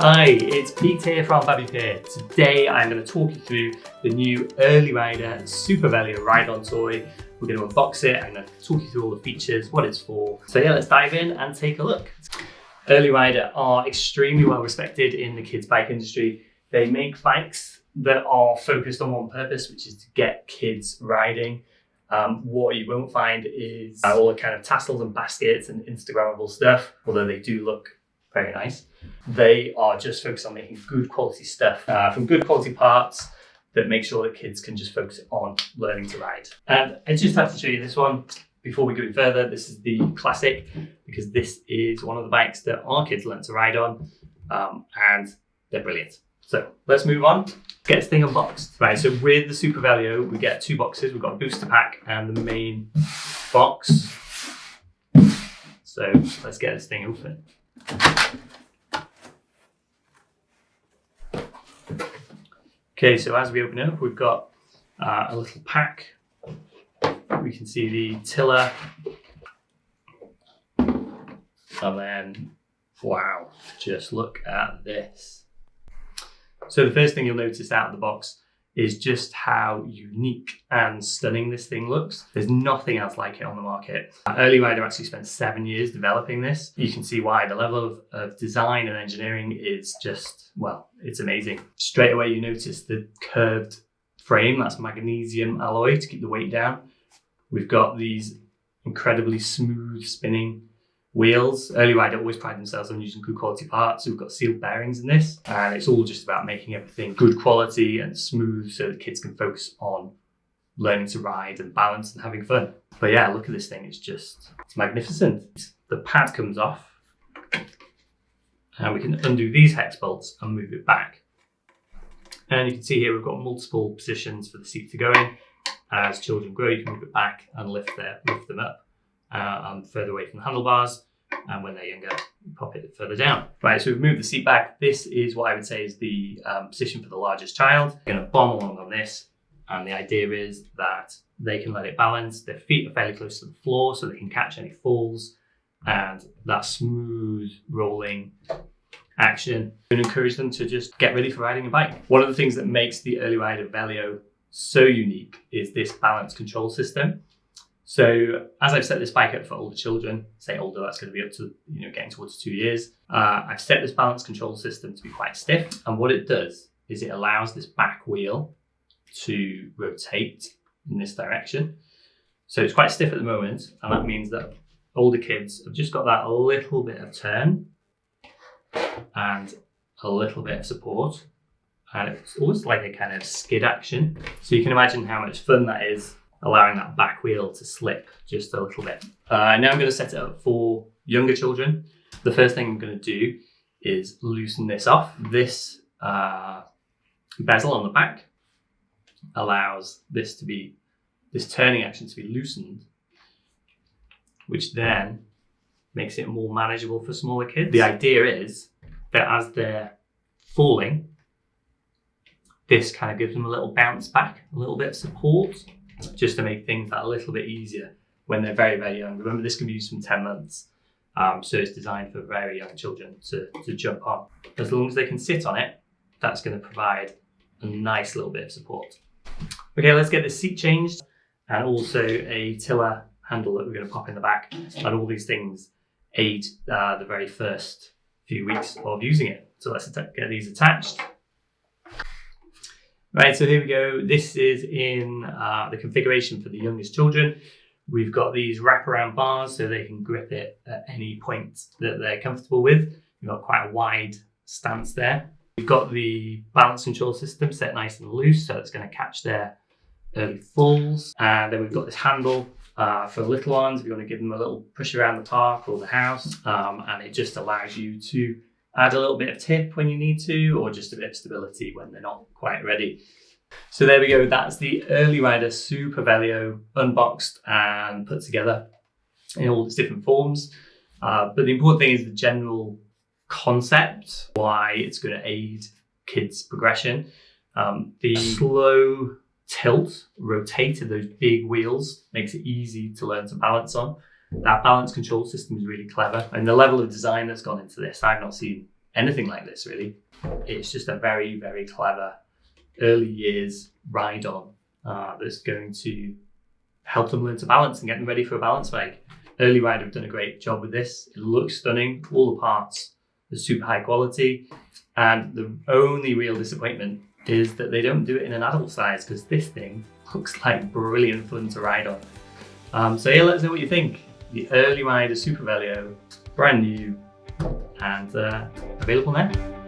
Hi, it's Pete here from Babipur. Today I'm going to talk you through the new Early Rider Super Velio ride-on toy. We're going to unbox it. I'm going to talk you through all the features, what it's for. So yeah, let's dive in and take a look. Early Rider are extremely well respected in the kids bike industry. They make bikes that are focused on one purpose, which is to get kids riding. What you won't find is all the kind of tassels and baskets and Instagrammable stuff, although they do look very nice. They are just focused on making good quality stuff from good quality parts that make sure that kids can just focus on learning to ride. And I just have to show you this one before we go any further. This is the classic because this is one of the bikes that our kids learn to ride on, and they're brilliant. So let's move on. Get this thing unboxed. Right, so with the Super Velio, we get two boxes. We've got a booster pack and the main box. So let's get this thing open. Okay, so as we open it up, we've got a little pack. We can see the tiller. And then, wow, just look at this. So the first thing you'll notice out of the box is just how unique and stunning this thing looks. There's nothing else like it on the market. Early Rider actually spent 7 years developing this. You can see why. The level of design and engineering is just, well, it's amazing. Straight away you notice the curved frame. That's magnesium alloy to keep the weight down. We've got these incredibly smooth spinning wheels. Early Rider always pride themselves on using good quality parts. So we've got sealed bearings in this, and it's all just about making everything good quality and smooth so that kids can focus on learning to ride and balance and having fun. But yeah, look at this thing. It's magnificent. The pad comes off and we can undo these hex bolts and move it back. And you can see here we've got multiple positions for the seat to go in. As children grow, you can move it back and lift them up and further away from the handlebars. And when they're younger, you pop it further down. Right, so we've moved the seat back. This is what I would say is the position for the largest child. You're going to bomb along on this. And the idea is that they can let it balance. Their feet are fairly close to the floor so they can catch any falls. And that smooth rolling action and encourage them to just get ready for riding a bike. One of the things that makes the Early Rider Velio so unique is this balance control system. So as I've set this bike up for older children, say older, that's going to be up to, getting towards 2 years. I've set this balance control system to be quite stiff. And what it does is it allows this back wheel to rotate in this direction. So it's quite stiff at the moment. And that means that older kids have just got that little bit of turn and a little bit of support. And it's almost like a kind of skid action. So you can imagine how much fun that is, allowing that back wheel to slip just a little bit. Now I'm going to set it up for younger children. The first thing I'm going to do is loosen this off. This bezel on the back allows this turning action to be loosened, which then makes it more manageable for smaller kids. The idea is that as they're falling, this kind of gives them a little bounce back, a little bit of support, just to make things that little bit easier when they're very, very young. Remember, this can be used from 10 months. So it's designed for very young children to jump on. As long as they can sit on it, that's going to provide a nice little bit of support. Okay, let's get the seat changed and also a tiller handle that we're going to pop in the back. And all these things aid the very first few weeks of using it. So let's get these attached. Right, so here we go. This is in the configuration for the youngest children. We've got these wraparound bars so they can grip it at any point that they're comfortable with. We've got quite a wide stance there. We've got the balance control system set nice and loose, so it's going to catch their early falls. And then we've got this handle for little ones if you want to give them a little push around the park or the house. And it just allows you to add a little bit of tip when you need to, or just a bit of stability when they're not quite ready. So there we go. That's the Early Rider Super Velio unboxed and put together in all its different forms. But the important thing is the general concept, why it's going to aid kids' progression. The slow tilt, rotate of those big wheels makes it easy to learn to balance on. That balance control system is really clever, and the level of design that's gone into this, I've not seen anything like this really. It's just a very, very clever early years ride on that's going to help them learn to balance and get them ready for a balance bike. Early Rider have done a great job with this. It looks stunning. All the parts are super high quality. And the only real disappointment is that they don't do it in an adult size, because this thing looks like brilliant fun to ride on. So yeah, let us know what you think. The Early Rider Super Velio, brand new and available now.